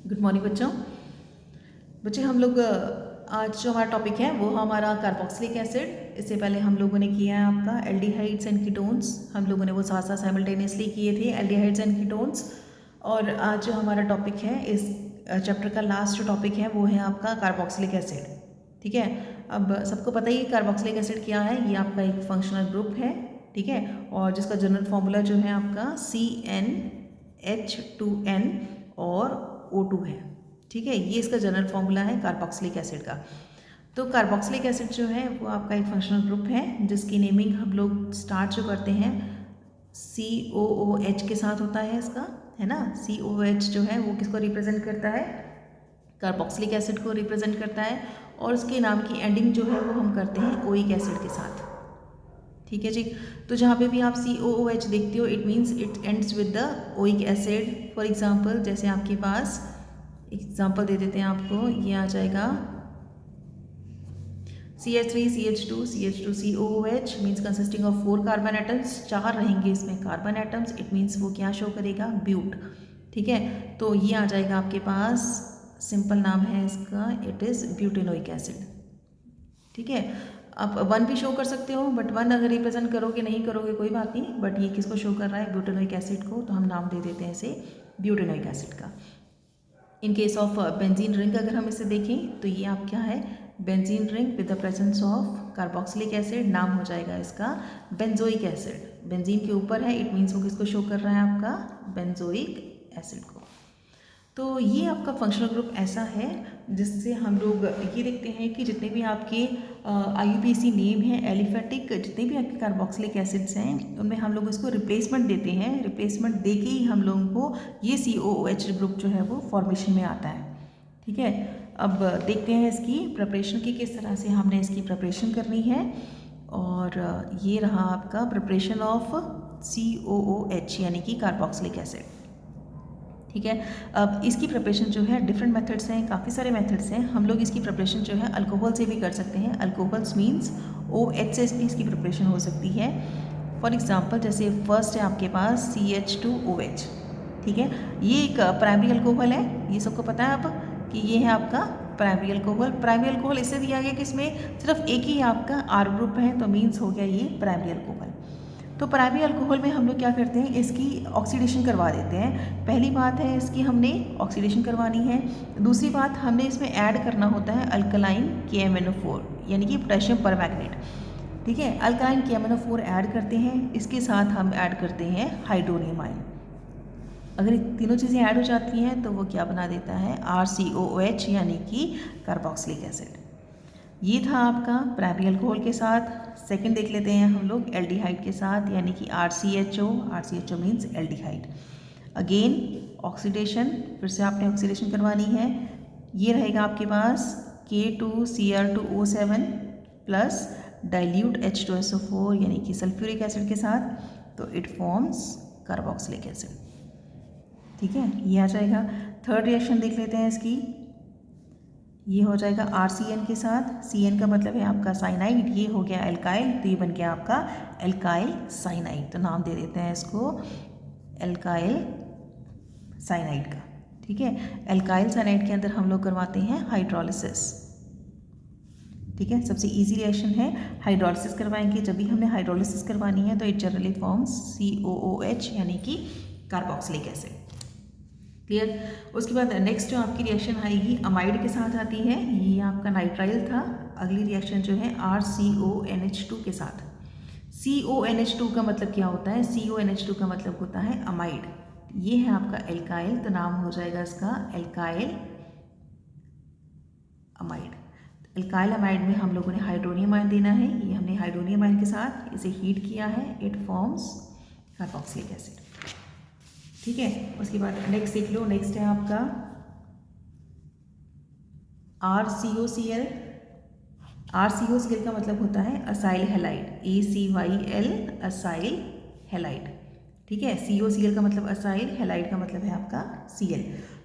Good morning बच्चों। हम लोग आज जो हमारा टॉपिक है वो हमारा कार्बोक्सिलिक एसिड। इससे पहले हम लोगों ने किया है आपका एल्डिहाइड्स एंड कीटोन्स। हम लोगों ने वो साथ साथ साइमल्टेनियसली किए थे, एल्डिहाइड्स एंड कीटोन्स। और आज जो हमारा टॉपिक है, इस चैप्टर का लास्ट जो टॉपिक है वो है आपका कार्बोक्सिलिक एसिड। ठीक है, अब सबको पता ही है कार्बोक्सिलिक एसिड क्या है। ये आपका एक फंक्शनल ग्रुप है, ठीक है, और जिसका जनरल फॉर्मूला जो है आपका CnH2n और O2 है। ठीक है, ये इसका जनरल फॉर्मूला है कार्बोक्सिलिक एसिड का। तो कार्बोक्सिलिक एसिड जो है वो आपका एक फंक्शनल ग्रुप है जिसकी नेमिंग हम लोग स्टार्ट जो करते हैं COOH के साथ होता है इसका, है ना। COOH जो है वो किसको रिप्रेजेंट करता है, कार्बोक्सिलिक एसिड को रिप्रेजेंट करता है। और उसके नाम की एंडिंग जो है वो हम करते हैं ओइक एसिड के साथ। ठीक है जी। तो जहाँ पे भी आप COOH देखते हो it means it ends with the oic acid. For example जैसे आपके पास एग्जांपल दे देते हैं आपको, ये आ जाएगा CH3CH2CH2COOH means consisting of 4 carbon atoms. 4 रहेंगे इसमें कार्बन एटम्स, इट मीन्स वो क्या शो करेगा, ब्यूट। ठीक है, तो ये आ जाएगा आपके पास, सिंपल नाम है इसका, इट इज़ ब्यूटेनोइक एसिड। ठीक है, आप 1 भी शो कर सकते हो, बट 1 अगर रिप्रेजेंट करोगे नहीं करोगे कोई बात नहीं, बट ये किसको शो कर रहा है, ब्यूटेनोइक एसिड को, तो हम नाम दे देते हैं इसे ब्यूटेनोइक एसिड का। In case of benzene ring अगर हम इसे देखें तो ये आप क्या है, benzene ring with the presence of carboxylic acid, नाम हो जाएगा इसका बेंजोइक एसिड। बेंजीन के ऊपर है, इट मीन्स वो किसको शो कर रहा है, आपका बेंजोइक एसिड को। तो ये आपका फंक्शनल ग्रुप ऐसा है जिससे हम लोग ये देखते हैं कि जितने भी आपके IUPAC नेम हैं एलिफेटिक, जितने भी आपके कार्बोक्सिलिक एसिड्स हैं उनमें हम लोग इसको रिप्लेसमेंट देते हैं। रिप्लेसमेंट दे के ही हम लोगों को ये COOH ग्रुप जो है वो फॉर्मेशन में आता है। ठीक है, अब देखते हैं इसकी प्रिपरेशन की, किस तरह से हमने इसकी प्रिपरेशन करनी है। और ये रहा आपका प्रिपरेशन ऑफ COOH यानी कि कार्बोक्सिलिक एसिड। ठीक है, अब इसकी प्रिपरेशन जो है डिफरेंट मेथड्स हैं, काफ़ी सारे मेथड्स हैं। हम लोग इसकी प्रिपरेशन जो है अल्कोहल से भी कर सकते हैं। अल्कोहल्स मीन्स OH से भी इसकी प्रिपरेशन हो सकती है। फॉर एग्जांपल जैसे फर्स्ट है आपके पास CH2OH। ठीक है, ये एक प्राइमरी अल्कोहल है, ये सबको पता है अब कि ये है आपका प्राइमरी अल्कोहल। प्राइमरी अल्कोहल इससे दिया गया कि इसमें सिर्फ एक ही आपका R ग्रुप है, तो मीन्स हो गया ये प्राइमरी अल्कोहल। तो प्राइमरी अल्कोहल में हम लोग क्या करते हैं, इसकी ऑक्सीडेशन करवा देते हैं। पहली बात है इसकी हमने ऑक्सीडेशन करवानी है। दूसरी बात हमने इसमें ऐड करना होता है अल्कलाइन KMnO4 यानी कि पोटेशियम परमैंगनेट। ठीक है, अल्कलाइन KMnO4 ऐड करते हैं, इसके साथ हम ऐड करते हैं हाइड्रोनियम आयन। अगर ये तीनों चीज़ें ऐड हो जाती हैं तो वो क्या बना देता है, RCOOH यानी कि कार्बोक्सिलिक एसिड। ये था आपका प्राइमरी अल्कोहल के साथ। सेकंड देख लेते हैं हम लोग एल्डिहाइड के साथ, यानी कि RCHO। RCHO means aldehyde. Again oxidation, फिर से आपने ऑक्सीडेशन करवानी है। ये रहेगा आपके पास K2Cr2O7 प्लस डाइल्यूट H2SO4 यानी कि सल्फ्यूरिक एसिड के साथ, तो इट फॉर्म्स कार्बोक्सिलिक एसिड। ठीक है, ये आ जाएगा। थर्ड रिएक्शन देख लेते हैं इसकी, ये हो जाएगा RCN के साथ। CN का मतलब है आपका साइनाइड, ये हो गया एल्काइल, तो ये बन गया आपका एल्काइल साइनाइड, तो नाम दे देते हैं इसको एल्काइल साइनाइड का। ठीक है, एल्काइल साइनाइड के अंदर हम लोग करवाते हैं हाइड्रोलिसिस। ठीक है, सबसे इजी रिएक्शन है, हाइड्रोलिसिस करवाएंगे। जब भी हमने हाइड्रोलिसिस करवानी है तो इट जनरली फॉर्म्स COOH यानी कि कार्बोक्सिलिक एसिड। क्लियर। उसके बाद नेक्स्ट जो आपकी रिएक्शन आएगी अमाइड के साथ आती है, ये आपका नाइट्राइल था। अगली रिएक्शन जो है RCONH2 के साथ। CONH2 का मतलब क्या होता है, CONH2 का मतलब होता है अमाइड। ये है आपका एल्काइल, तो नाम हो जाएगा इसका एल्काइल अमाइड। एल्काइल अमाइड में हम लोगों ने हाइड्रोनियम आयन देना है, ये हमने हाइड्रोनियम आयन के साथ इसे हीट किया है, इट फॉर्म्स कार्बोक्सिलिक एसिड। ठीक है, उसके बाद नेक्स्ट देख लो, नेक्स्ट है आपका RCOCl। RCOCl का मतलब होता है acyl halide, ACYL acyl halide. ठीक है, COCl का मतलब असाइल, हैलाइड का मतलब है आपका Cl।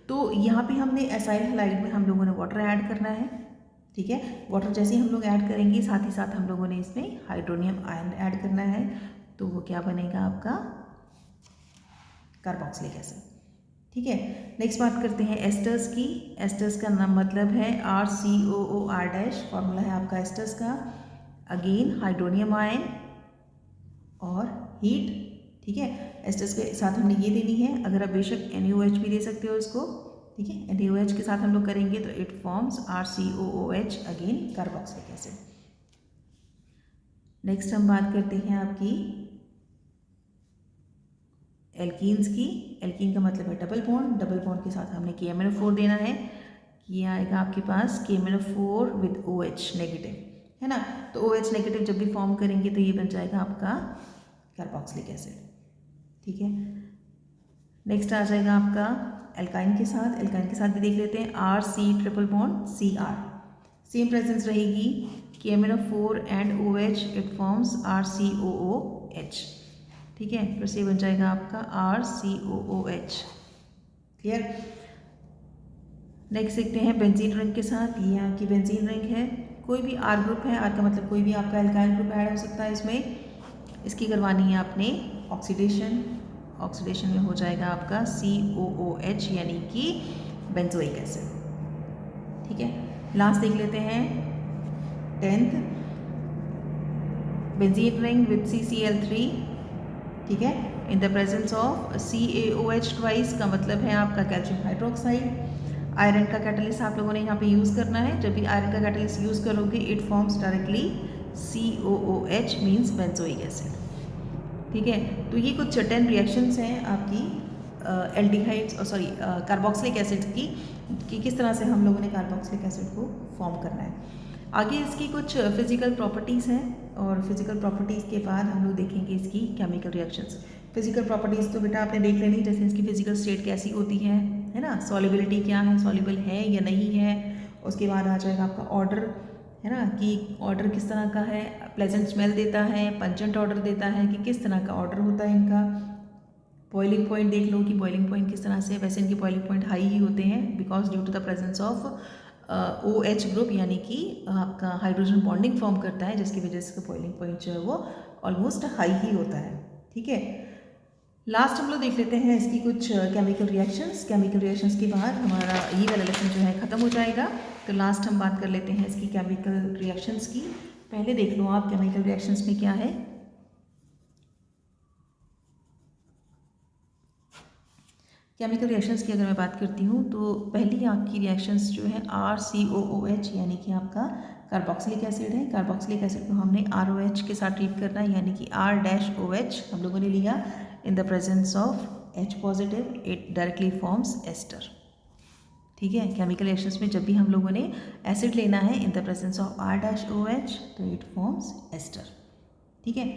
तो यहाँ पे हमने असाइल हैलाइड में हम लोगों ने वाटर ऐड करना है। ठीक है, वाटर जैसे ही हम लोग ऐड करेंगे साथ ही साथ हम लोगों ने इसमें हाइड्रोनियम आयन ऐड करना है, तो वो क्या बनेगा आपका कार्बोक्सिलिक एसिड। ठीक है। नेक्स्ट बात करते हैं एस्टर्स की। एस्टर्स का नाम मतलब है RCOOR डैश, फॉर्मूला है आपका एस्टर्स का। अगेन हाइड्रोनियम आयन और हीट, ठीक है। एस्टर्स के साथ हमने ये देनी है, अगर आप बेशक NaOH भी दे सकते हो इसको, ठीक है। NaOH के साथ हम लोग करेंगे तो it forms RCOOH, again carboxylic acid. Next हम बात करते हैं आपकी एल्कीन्स की। एल्कीन का मतलब है डबल बॉन्ड, डबल बॉन्ड के साथ हमने KMnO4 देना है। ये आएगा आपके पास KMnO4 विद OH नेगेटिव, है ना। तो OH नेगेटिव जब भी फॉर्म करेंगे तो ये बन जाएगा आपका कार्बोक्सिलिक एसिड, ठीक है। नेक्स्ट आ जाएगा आपका एल्काइन के साथ। एल्काइन के साथ भी देख लेते हैं RC triple bond CR, same presence रहेगी KMnO4 and OH, it forms RCOOH, ठीक है। फिर से बन जाएगा आपका RCOOH, क्लियर। नेक्स्ट देखते हैं बेंजीन रिंग के साथ। ये आपकी बेंजीन रिंग है, कोई भी R ग्रुप है, R का मतलब कोई भी आपका एल्काइल ग्रुप ऐड हो सकता है इसमें। इसकी करवानी है आपने ऑक्सीडेशन, ऑक्सीडेशन में हो जाएगा आपका COOH यानी कि बेंजोइक एसिड, ठीक है। लास्ट देख लेते हैं 10th, benzene ring with CCl3, ठीक है, इन the presence of CaOH twice, का मतलब है आपका कैल्शियम हाइड्रोक्साइड। आयरन का कैटलिस्ट आप लोगों ने यहाँ पे यूज़ करना है। जब भी आयरन का कैटलिस्ट यूज़ करोगे it forms directly COOH means benzoic acid, ठीक है। तो ये कुछ 10 रिएक्शंस हैं आपकी एल्डिहाइड्स और सॉरी कार्बोक्सिलिक एसिड की, कि किस तरह से हम लोगों ने कार्बोक्सिलिक एसिड को फॉर्म करना है। आगे इसकी कुछ फिजिकल प्रॉपर्टीज़ हैं और फिजिकल प्रॉपर्टीज़ के बाद हम लोग देखेंगे इसकी केमिकल रिएक्शंस। फिजिकल प्रॉपर्टीज़ तो बेटा आपने देख लेनी, जैसे इसकी फिजिकल स्टेट कैसी होती है ना, सॉल्युबिलिटी क्या है, सॉल्युबल है या नहीं है। उसके बाद आ जाएगा आपका ऑर्डर, है ना, कि ऑर्डर किस तरह का है, प्लेजेंट स्मेल देता है, पंजेंट ऑर्डर देता है, कि किस तरह का ऑर्डर होता है इनका। बॉइलिंग पॉइंट देख लो कि बॉइलिंग पॉइंट किस तरह से, वैसे इनके बॉइलिंग पॉइंट हाई ही होते हैं because due to the presence of OH group, यानी कि आपका हाइड्रोजन बॉन्डिंग फॉर्म करता है, जिसकी वजह से बॉइलिंग पॉइंट जो है वो ऑलमोस्ट हाई ही होता है, ठीक है। लास्ट हम लोग देख लेते हैं इसकी कुछ केमिकल रिएक्शंस। केमिकल रिएक्शंस के बाद हमारा ये वाला लेसन जो है ख़त्म हो जाएगा। तो लास्ट हम बात कर लेते हैं इसकी केमिकल रिएक्शंस की। पहले देख लो आप केमिकल रिएक्शंस में क्या है। केमिकल रिएक्शंस की अगर मैं बात करती हूँ तो पहली आपकी रिएक्शंस जो है RCOOH यानी कि आपका कार्बोक्सिलिक एसिड है। कार्बोक्सिलिक एसिड को हमने ROH के साथ ट्रीट करना है, यानी कि R-OH हम लोगों ने लिया। In the presence of H positive it directly forms ester, ठीक है। केमिकल रिएक्शंस में जब भी हम लोगों ने एसिड लेना है इन द प्रेजेंस ऑफ R-OH तो इट फॉर्म्स एस्टर, ठीक है।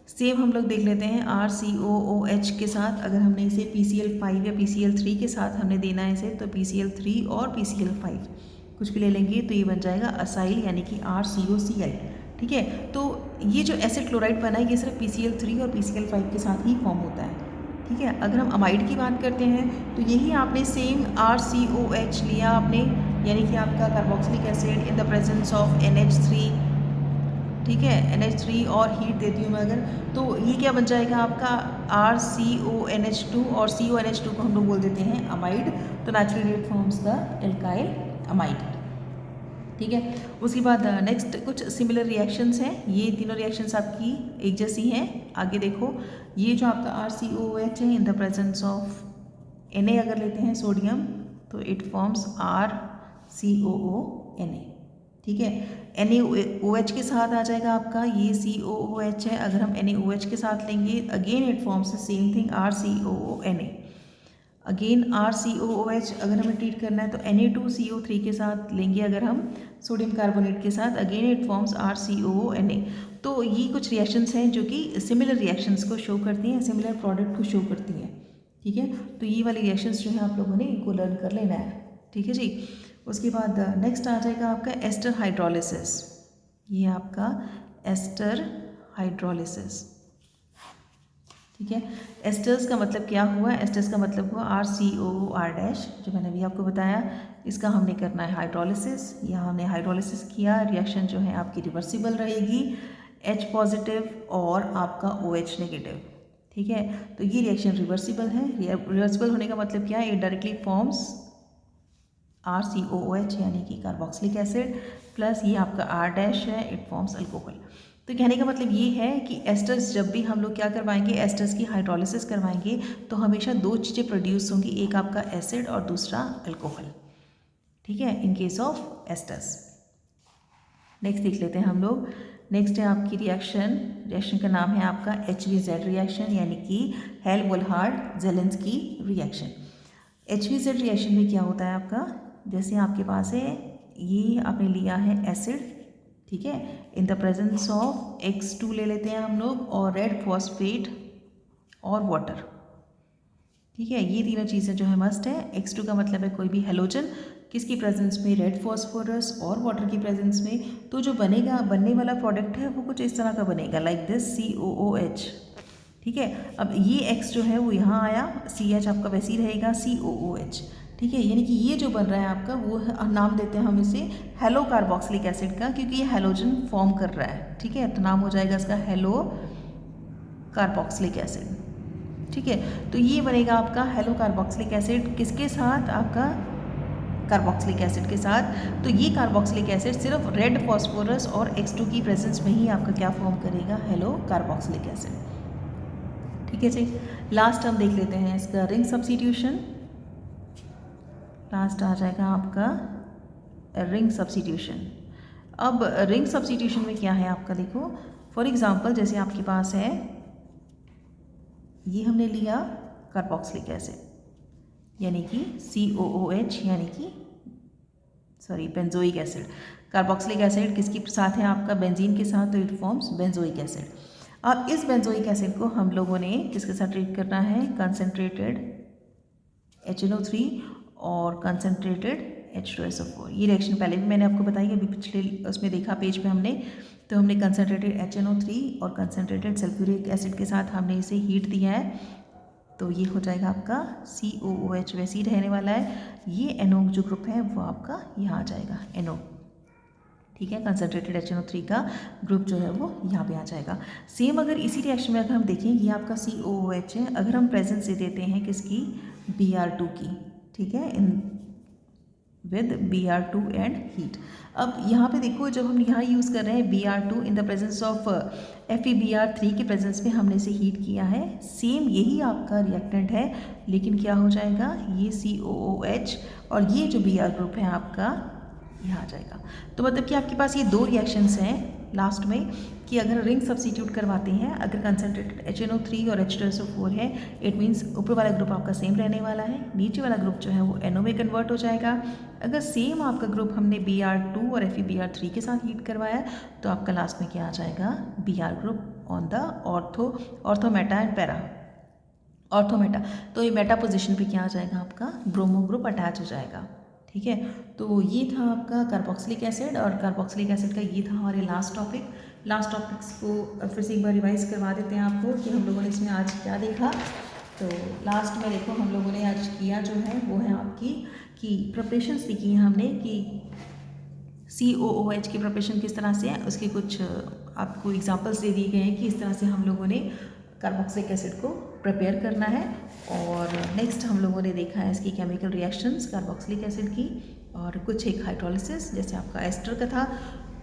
सेम हम लोग देख लेते हैं RCOOH के साथ। अगर हमने इसे PCl5 या PCl3 के साथ हमने देना है इसे, तो PCl3 और PCl5 कुछ भी ले लेंगे तो ये बन जाएगा असाइल यानी कि RCOCl, ठीक है। तो ये जो एसिड क्लोराइड बना है ये सिर्फ PCl3 और PCl5 के साथ ही फॉर्म होता है, ठीक है। अगर हम अमाइड की बात करते हैं तो यही आपने सेम RCOH लिया आपने, यानी कि आपका carboxylic acid in the presence of NH3, ठीक है, NH3 और हीट देती हूँ मैं अगर, तो ये क्या बन जाएगा आपका RCONH2, और CONH2 को हम लोग बोल देते हैं अमाइड। तो naturally it forms the alkyl amide, ठीक है। उसके बाद नेक्स्ट कुछ सिमिलर रिएक्शंस हैं। ये तीनों रिएक्शंस आपकी एक जैसी हैं। आगे देखो, ये जो आपका RCOOH है इन द प्रेजेंस ऑफ Na अगर लेते हैं सोडियम तो इट फॉर्म्स RCOONA, ठीक है। NaOH के साथ आ जाएगा आपका, ये COOH है। अगर हम NaOH के साथ लेंगे again it forms the same thing RCOONA। Again RCOOH अगर हमें ट्रीट करना है तो Na2CO3 के साथ लेंगे अगर हम सोडियम कार्बोनेट के साथ, अगेन इट फॉर्म्स RCOONA। तो ये कुछ रिएक्शंस हैं जो कि सिमिलर रिएक्शंस को शो करती हैं, सिमिलर प्रोडक्ट को शो करती हैं, ठीक है। तो ये वाली रिएक्शंस जो है आप लोगों ने इनको लर्न कर लेना है, ठीक है जी। उसके बाद नेक्स्ट आ जाएगा आपका एस्टर हाइड्रोलिसिस। ये आपका एस्टर हाइड्रोलिसिस, ठीक है। एस्टर्स का मतलब क्या हुआ, एस्टर्स का मतलब हुआ RCOOR डैश, जो मैंने अभी आपको बताया। इसका हमने करना है हाइड्रोलिसिस। यहाँ हमने हाइड्रोलिसिस किया, रिएक्शन जो है आपकी रिवर्सिबल रहेगी, H पॉजिटिव और आपका OH नेगेटिव, ठीक है। तो ये रिएक्शन रिवर्सिबल है। रिवर्सिबल होने का मतलब क्या है, इट डायरेक्टली फॉर्म्स RCOOH यानी कि कार्बोक्सिलिक एसिड, प्लस ये आपका R' है, इट फॉर्म्स अल्कोहल। तो कहने का मतलब ये है कि एस्टर्स जब भी हम लोग क्या करवाएंगे, एस्टर्स की हाइड्रोलिसिस करवाएंगे तो हमेशा दो चीज़ें प्रोड्यूस होंगी, एक आपका एसिड और दूसरा अल्कोहल, ठीक है, in case of esters. Next देख लेते हैं हम लोग। नेक्स्ट है आपकी रिएक्शन का नाम है आपका HVZ रिएक्शन यानी कि हेल-वोल्हार्ड-ज़ेलेंस्की रिएक्शन। HVZ रिएक्शन में क्या होता है आपका, जैसे आपके पास है, ये आपने लिया है एसिड, ठीक है, इन द प्रेजेंस ऑफ X2 ले लेते हैं हम लोग, और रेड फॉस्फेट और वाटर, ठीक है, ये तीनों चीज़ें जो है मस्ट है। X2 का मतलब है कोई भी हेलोजन, किसकी प्रेजेंस में, रेड फॉस्फोरस और वाटर की प्रेजेंस में। तो जो बनने वाला प्रोडक्ट है वो कुछ इस तरह का बनेगा, लाइक दिस COOH, ठीक है। अब ये X जो है वो यहाँ आया, CH आपका वैसे ही रहेगा COOH, ठीक है, यानी कि ये जो बन रहा है आपका वो नाम देते हैं हम इसे हेलो कार्बोक्सिलिक एसिड का, क्योंकि ये हेलोजन फॉर्म कर रहा है, ठीक है, तो नाम हो जाएगा इसका हेलो कार्बोक्सिलिक एसिड, ठीक है। तो ये बनेगा आपका हेलो कार्बोक्सिलिक एसिड, किसके साथ, आपका कार्बोक्सिलिक एसिड के साथ। तो ये कार्बोक्सिलिक एसिड सिर्फ रेड फॉस्फोरस और X2 की प्रेजेंस में ही आपका क्या फॉर्म करेगा, हेलो कार्बोक्सिलिक एसिड, ठीक है जी। लास्ट हम देख लेते हैं इसका रिंग सब्स्टिट्यूशन। लास्ट आ जाएगा आपका रिंग सब्स्टिट्यूशन। अब रिंग सब्स्टिट्यूशन में क्या है आपका, देखो फॉर एग्जांपल जैसे आपके पास है, ये हमने लिया कार्बोक्सिलिक एसिड यानी कि COOH यानी कि बेंजोइक एसिड। कार्बोक्सिलिक एसिड किसके साथ है आपका, बेंजीन के साथ, तो इट फॉर्म्स बेंजोइक एसिड। अब इस बेंजोइक एसिड को हम लोगों ने किसके साथ ट्रीट करना है, कंसनट्रेटेड HNO3 और कंसनट्रेटेड H2SO4। ये रिएक्शन पहले भी मैंने आपको बताई, अभी पिछले उसमें देखा पेज पे हमने, तो हमने कंसनट्रेटेड HNO3 और कंसनट्रेटेड सल्फ्यूरिक एसिड के साथ हमने इसे हीट दिया है, तो ये हो जाएगा आपका COOH वैसे ही रहने वाला है। ये NO जो ग्रुप है वो आपका यहाँ आ जाएगा NO, ठीक है, कंसनट्रेटेड HNO3 का ग्रुप जो है वो यहाँ पे आ जाएगा। सेम अगर इसी रिएक्शन में अगर हम देखें, ये आपका COOH है, अगर हम प्रेजेंस से देते हैं किसकी, Br2 की, ठीक है, in with Br2 and heat. अब यहाँ पे देखो, जब हम यहाँ यूज़ कर रहे हैं Br2 in the presence of FeBr3 के प्रेजेंस में हमने इसे हीट किया है, सेम यही आपका रिएक्टेंट है, लेकिन क्या हो जाएगा, ये COOH और ये जो Br ग्रुप है आपका यहाँ आ जाएगा। तो मतलब कि आपके पास ये दो रिएक्शंस हैं लास्ट में, कि अगर रिंग सब्स्टिट्यूट करवाते हैं, अगर कंसनट्रेटेड HNO3 और H2SO4 है, इट मीन्स ऊपर वाला ग्रुप आपका सेम रहने वाला है, नीचे वाला ग्रुप जो है वो NO में कन्वर्ट हो जाएगा। अगर सेम आपका ग्रुप हमने Br2 और FeBr3 के साथ हीट करवाया तो आपका लास्ट में क्या आ जाएगा, Br group on the ortho meta and para ortho meta. तो ये मेटा पोजिशन पे क्या आ जाएगा, आपका ब्रोमो ग्रुप अटैच हो जाएगा, ठीक है। तो ये था आपका कार्बोक्सिलिक एसिड, और कार्बोक्सिलिक एसिड का ये था हमारे लास्ट टॉपिक। लास्ट टॉपिक्स को फिर से एक बार रिवाइज करवा देते हैं आपको कि हम लोगों ने इसमें आज क्या देखा। तो लास्ट में देखो हम लोगों ने आज किया जो है वो है आपकी कि प्रिपरेशन सीखी है हमने, कि COOH की प्रिपरेशन किस तरह से है, उसके कुछ आपको एग्जांपल्स दे दिए गए हैं कि इस तरह से हम लोगों ने कार्बोक्सिलिक एसिड को प्रिपेयर करना है। और नेक्स्ट हम लोगों ने देखा है इसकी केमिकल रिएक्शंस कार्बोक्सिलिक एसिड की, और कुछ एक हाइड्रोलिसिस जैसे आपका एस्टर का था।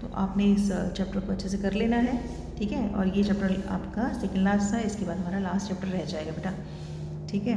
तो आपने इस चैप्टर को अच्छे से कर लेना है, ठीक है। और ये चैप्टर आपका सेकंड लास्ट था, इसके बाद हमारा लास्ट चैप्टर रह जाएगा बेटा, ठीक है।